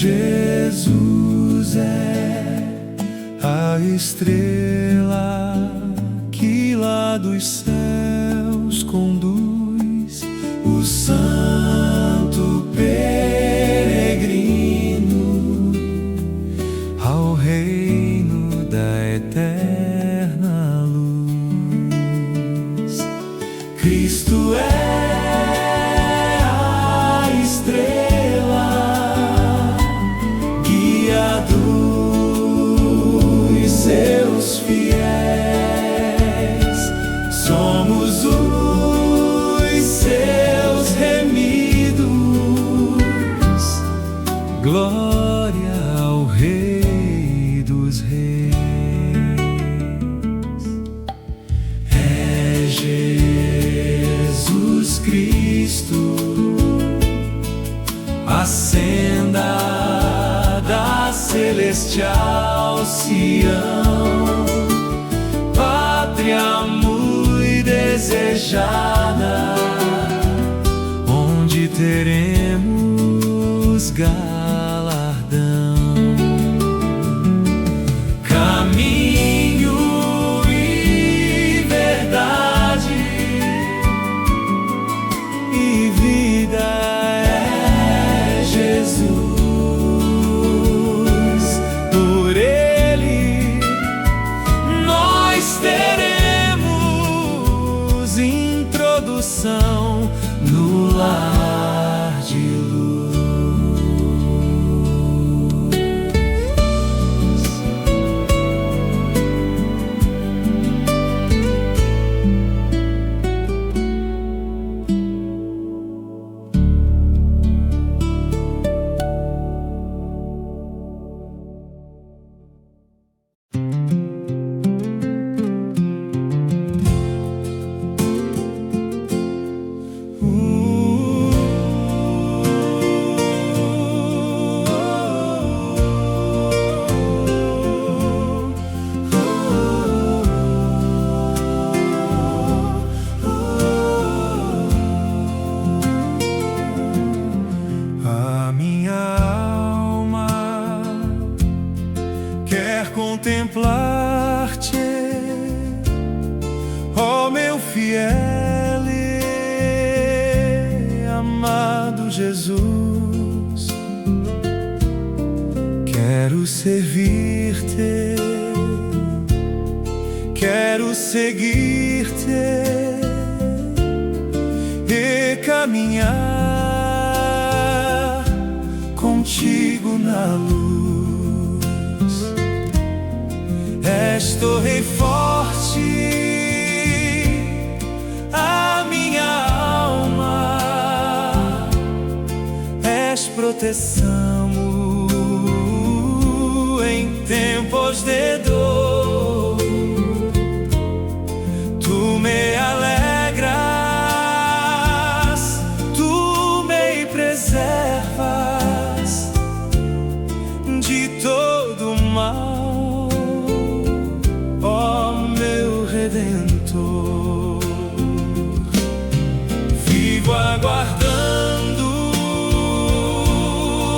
Jesus é a estrela que lá dos céus conduz o santo peregrino ao reino da eterna luz. Cristo é a estrela, guia dos seus fiéis. Somos os seus remidos. Glória ao Rei dos Reis. É Jesus Cristo, a senda da celestial Sião, pátria muito desejada, onde teremos galardão. Caminho e verdade e vida é Jesus. Por Ele nós teremos introdução no lar de luz. A minha alma quer contemplar-te, ó meu fiel e amado Jesus. Quero servir-te, quero seguir-te e caminhar contigo na luz. És torre forte, a minha alma, és proteção em tempos de dor. Tu me alegras, tu me preservas de todo mal, ó meu Redentor. Vivo aguardando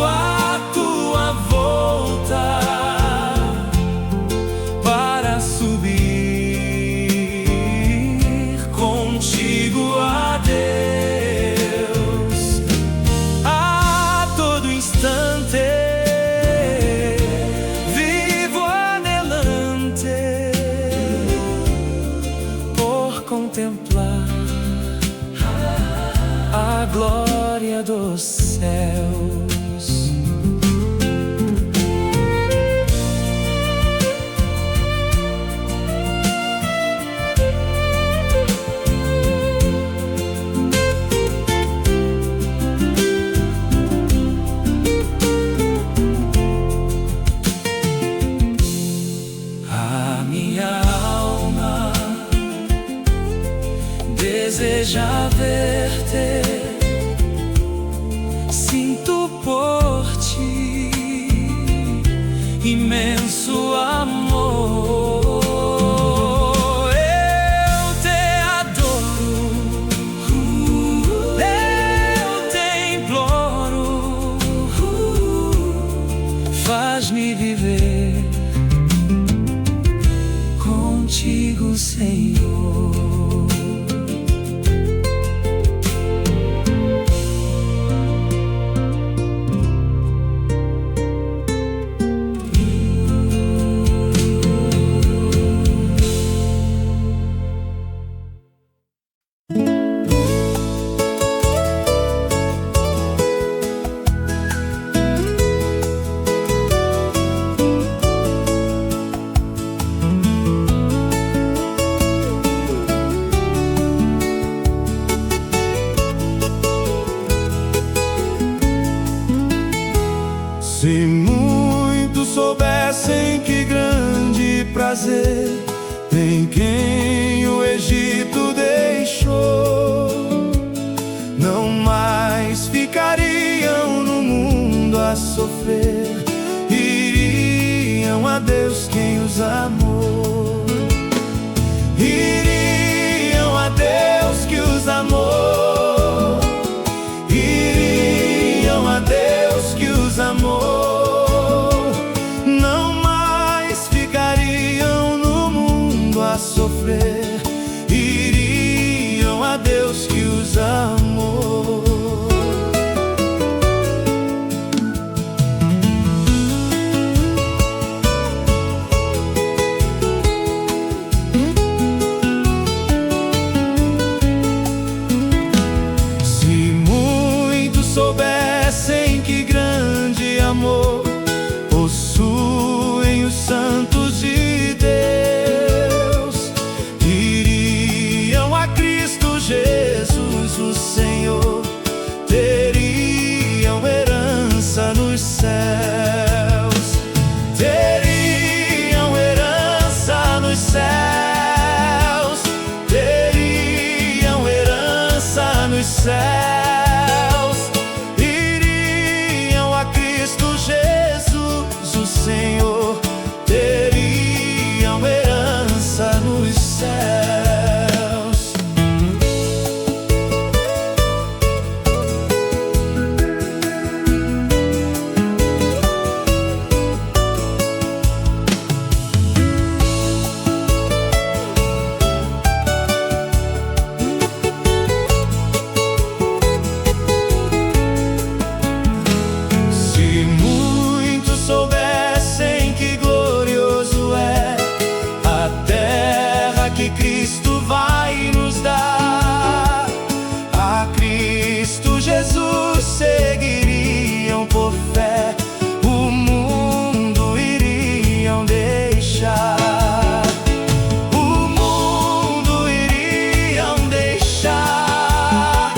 a tua volta para subir contigo a Deus. A todo instante vivo anelante por faz-me viver contigo, Senhor. Se muitos soubessem que grande prazer tem quem o Egito deixou, não mais ficariam no mundo a sofrer, iriam a Deus quem os amou. Iriam a Deus que os amou. Iriam a Deus que os amou. A sofrer, iriam a Deus que os amou. Se muitos soubessem que grande amor possuem os santos de Deus, Jesus, o Senhor, teriam herança nos céus. Teriam herança nos céus. Teriam herança nos céus. Iriam a Cristo Jesus, o Senhor, teriam herança nos céus. Cristo vai nos dar. A Cristo Jesus seguiriam por fé, o mundo iriam deixar. O mundo iriam deixar.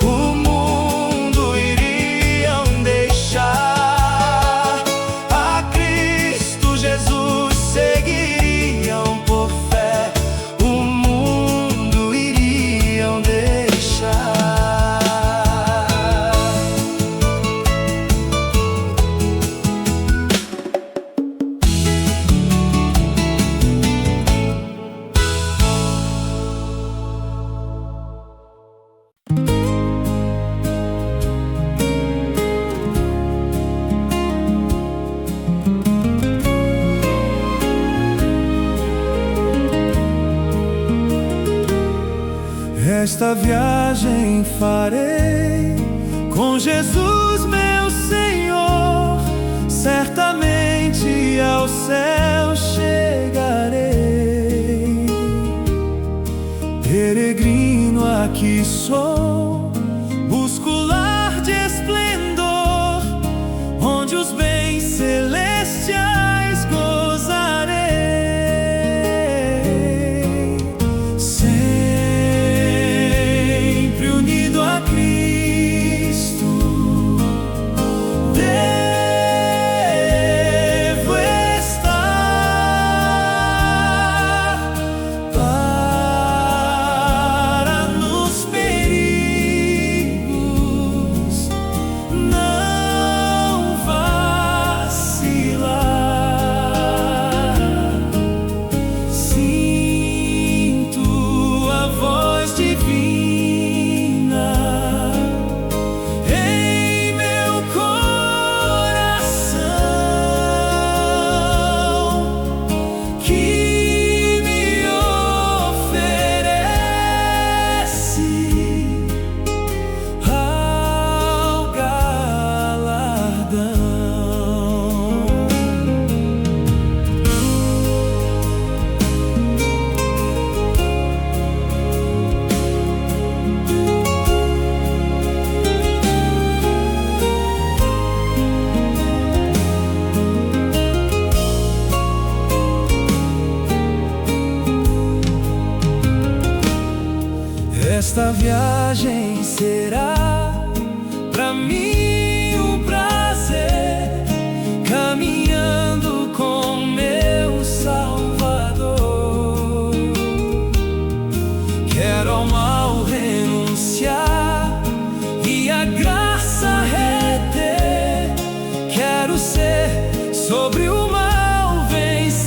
O mundo iriam deixar. A Cristo Jesus seguiriam por fé, esta viagem farei com Jesus, meu Senhor. Certamente ao céu chegarei. Peregrino aqui sou, busco lar de esplendor, onde os bens celestiais gozarei. Vai Esta viagem será pra mim um prazer, caminhando com meu Salvador. Quero ao mal renunciar e a graça reter. Quero ser sobre o mal vencedor.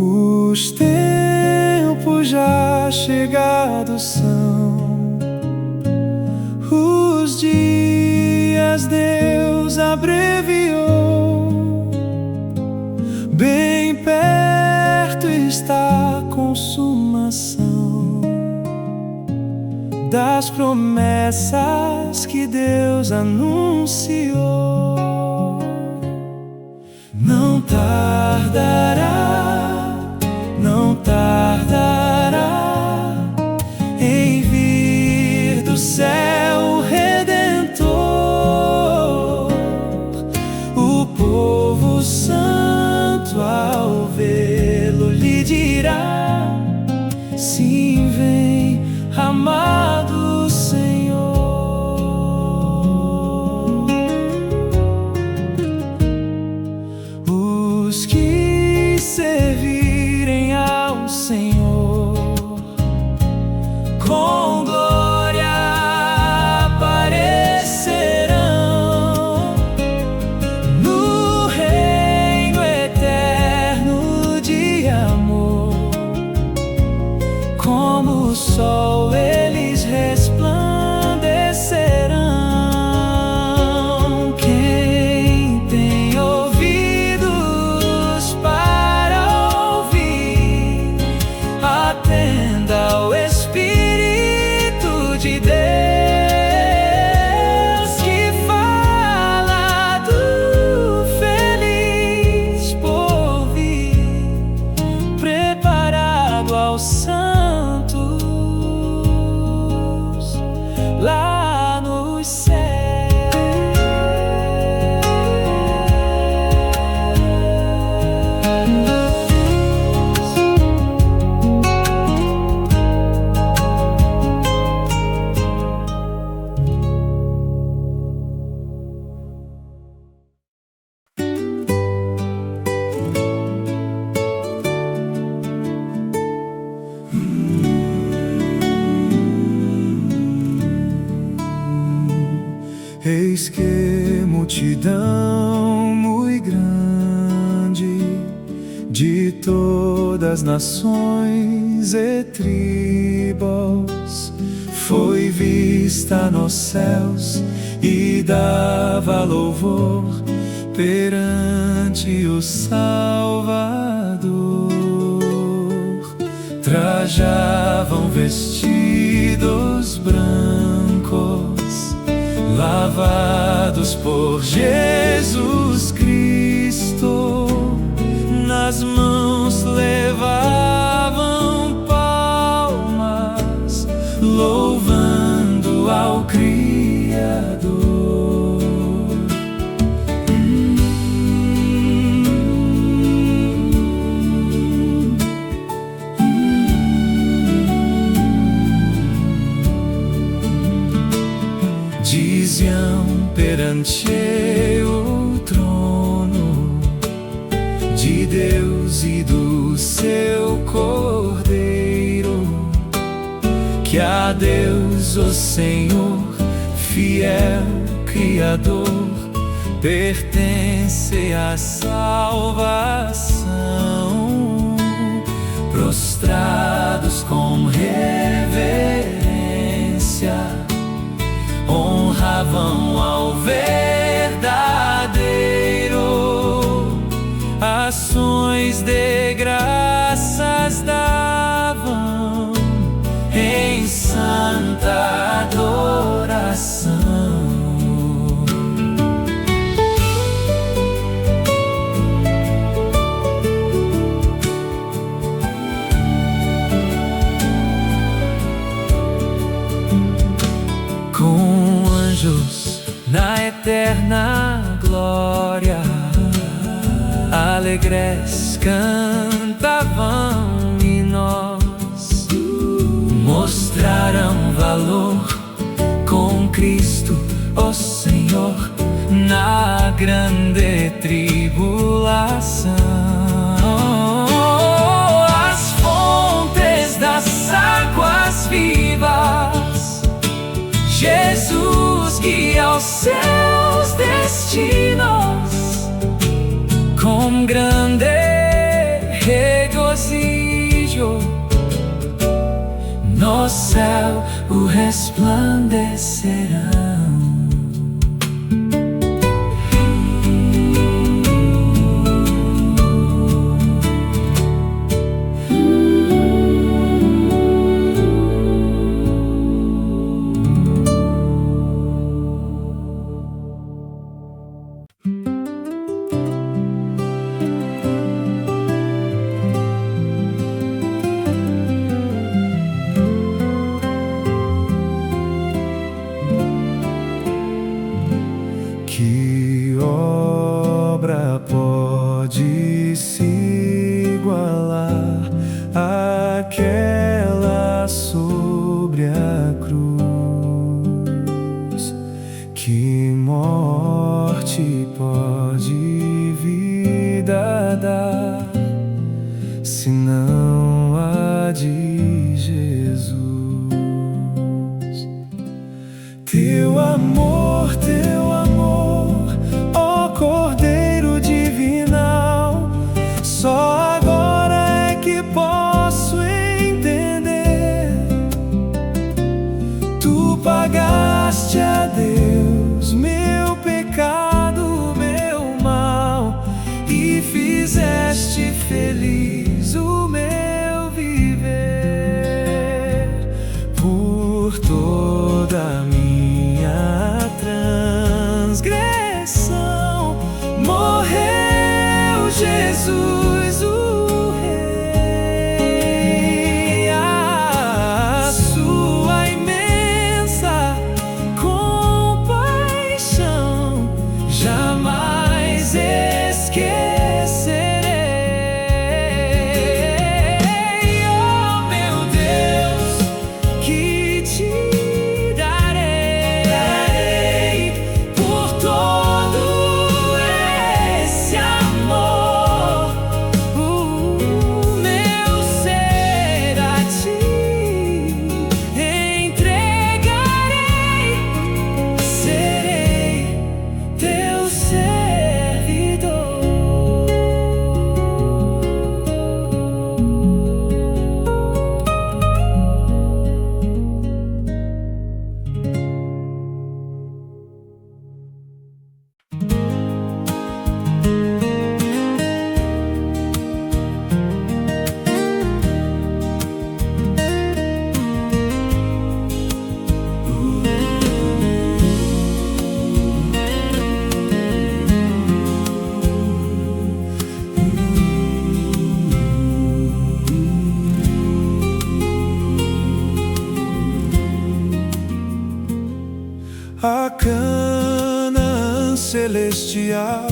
Os tempos já chegados são, os dias Deus abreviou. Bem perto está a consumação das promessas que Deus anunciou. Não tardará, não tardará em vir do céu o Redentor. O povo santo ao vê-lo lhe dirá: sim, vem, amado Senhor. Os que servirem ao Senhor com glória aparecerão no reino eterno de amor. Como o sol eles resplandecerão. Quem tem ouvidos para ouvir, atenda ao Espírito de Deus, que fala do feliz porvir, preparado aos santos lá nos céus. Eis que multidão muito grande de todas nações e tribos foi vista nos céus e dava louvor perante o Salvador. Trajavam vestidos brancos, lavados por Jesus Cristo. Nas mãos levavam palmas, louvando ao Criador. Diziam perante o trono de Deus e do seu Cordeiro, que a Deus, o Senhor, fiel Criador, pertence a salvação. Prostrados com reverência, honravam ao verdadeiro, ações de graças davam em santa adoração. Com anjos na eterna glória, alegres cantavam hinos, mostraram valor com Cristo, o Senhor, na grande tribulação. As fontes das águas vivas, Jesus guia aos seus destinos, com grande regozijo, no céu o resplandecerão. Que obra pode se igualar àquela sobre a cruz? Que morte pode vida dar, senão a de Jesus? Teu amor, ó Cordeiro divinal, só agora é que posso entender. Tu pagaste a Deus meu pecado, meu mal, e fizeste feliz o meu viver. Por toda a minha transgressão morreu Jesus, o Rei. A sua imensa compaixão jamais esquecerei. Oh meu Deus, que te darei por todo esse amor Canaã celestial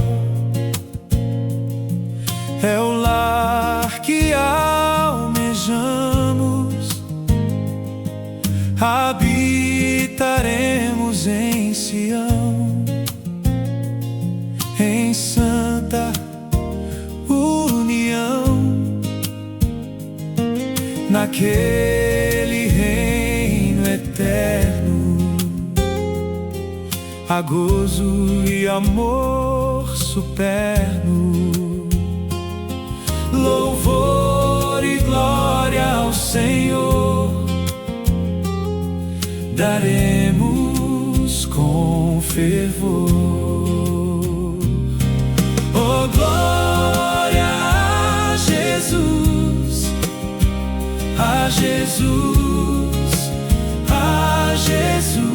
é o lar que almejamos. Habitaremos em Sião, em santa união, naquele reino eterno. Há gozo e amor superno, louvor e glória ao Senhor daremos com fervor. Oh, glória a Jesus, a Jesus, a Jesus.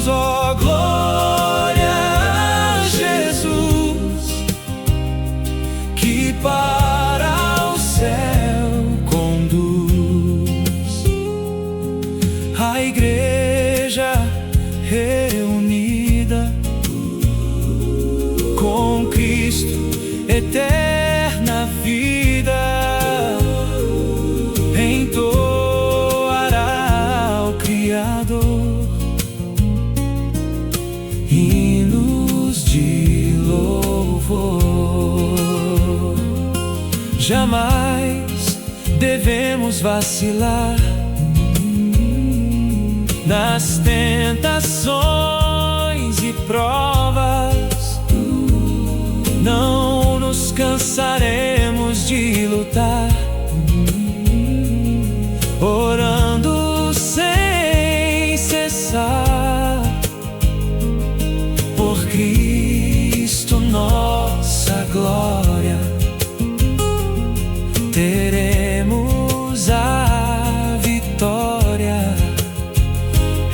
Oh, glória a Jesus, que para o céu conduz. A igreja reunida com Cristo, eterna vida, entoará ao Criador hinos de louvor. Jamais devemos vacilar nas tentações e provas. Não nos cansaremos de lutar, orando sem cessar por Cristo, nossa glória. Teremos a vitória.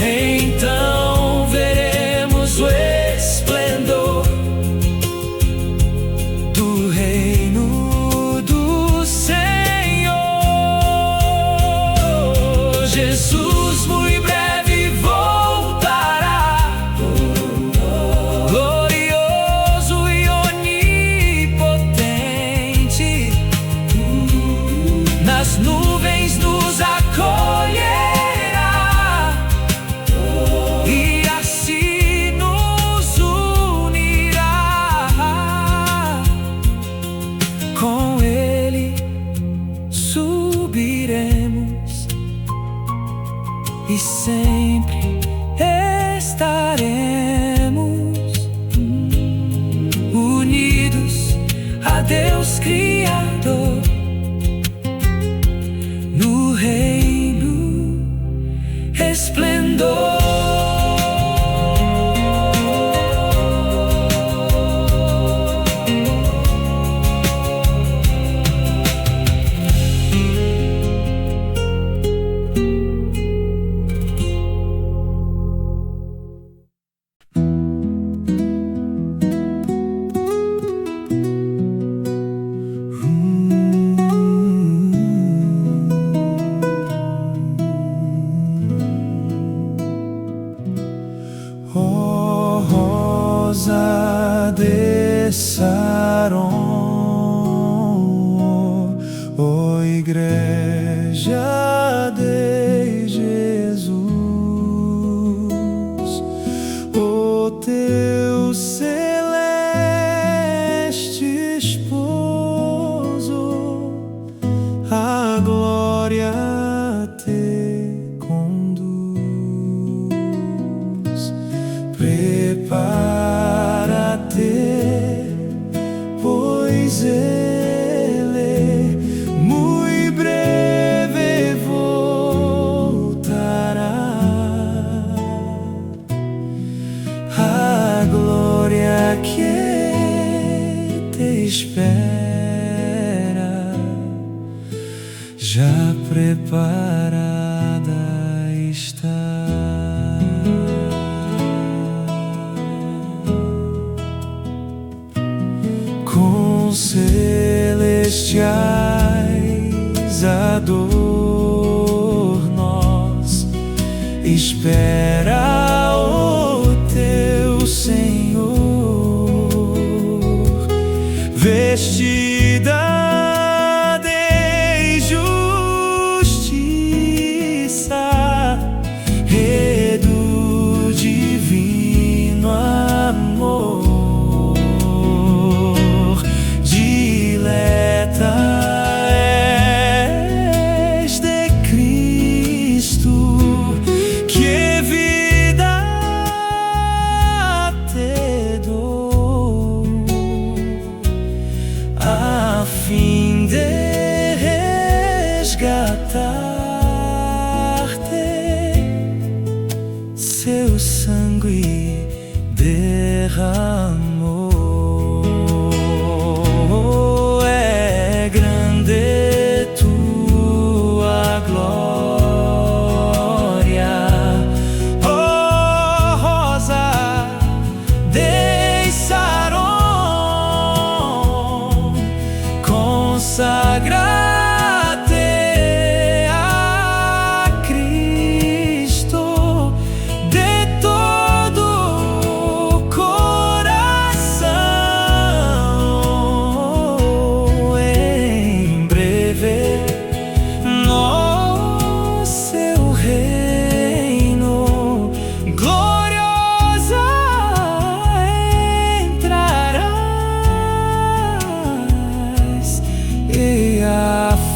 Então veremos o esplendor do reino do Senhor. Jesus muito breve voltará, glorioso e onipotente. Nas nuvens nos acolherá e assim nos unirá. Com Ele subiremos e sempre estaremos unidos a Deus Criador no reino esplendor. Oh, rosa de Saron, oh, igreja de Jesus, oh, teu celeste esposo, a glória te conduz. Prepara-te, pois Ele muito breve voltará. A glória que te espera já preparada está. Com celestiais adornos espera seu sangue derramou. É grande tua glória, oh rosa de Saron, consagrada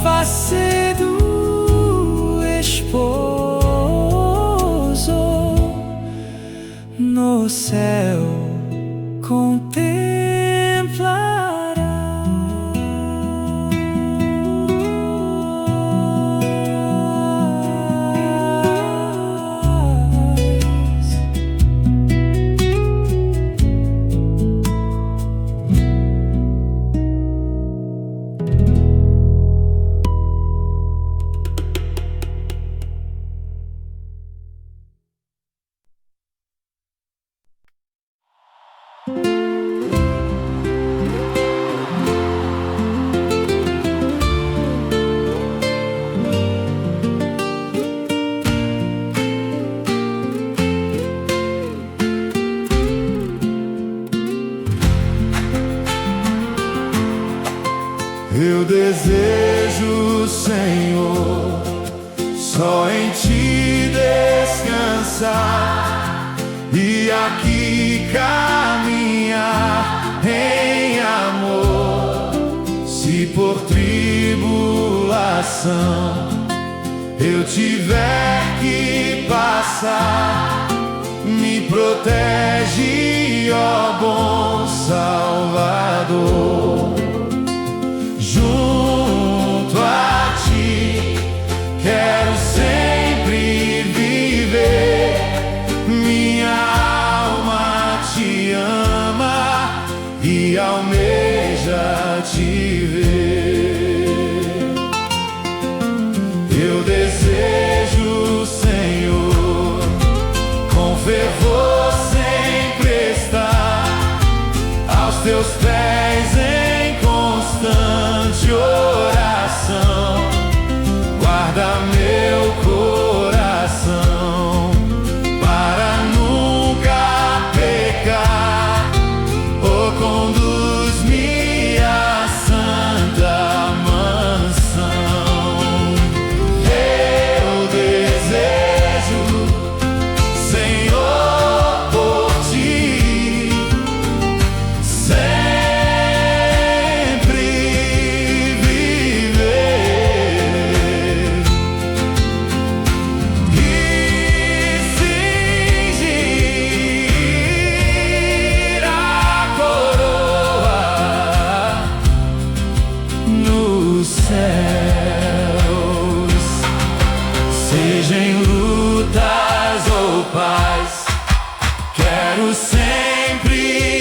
face do esposo no céu contemplarás. Eu desejo, Senhor, só em Ti descansar e aqui caminhar em amor. Se por tribulação eu tiver que passar, me protege, ó bom Salvador. Junto a Ti quero sempre viver, minha alma Te ama e almeja Te ver. Eu desejo, Senhor, com fervor sempre estar aos Teus pés em constante oração. Guarda meu coração para nunca pecar. Oh, conduz-me à santa mansão. Eu desejo, Senhor, por Ti seja em lutas ou paz, quero sempre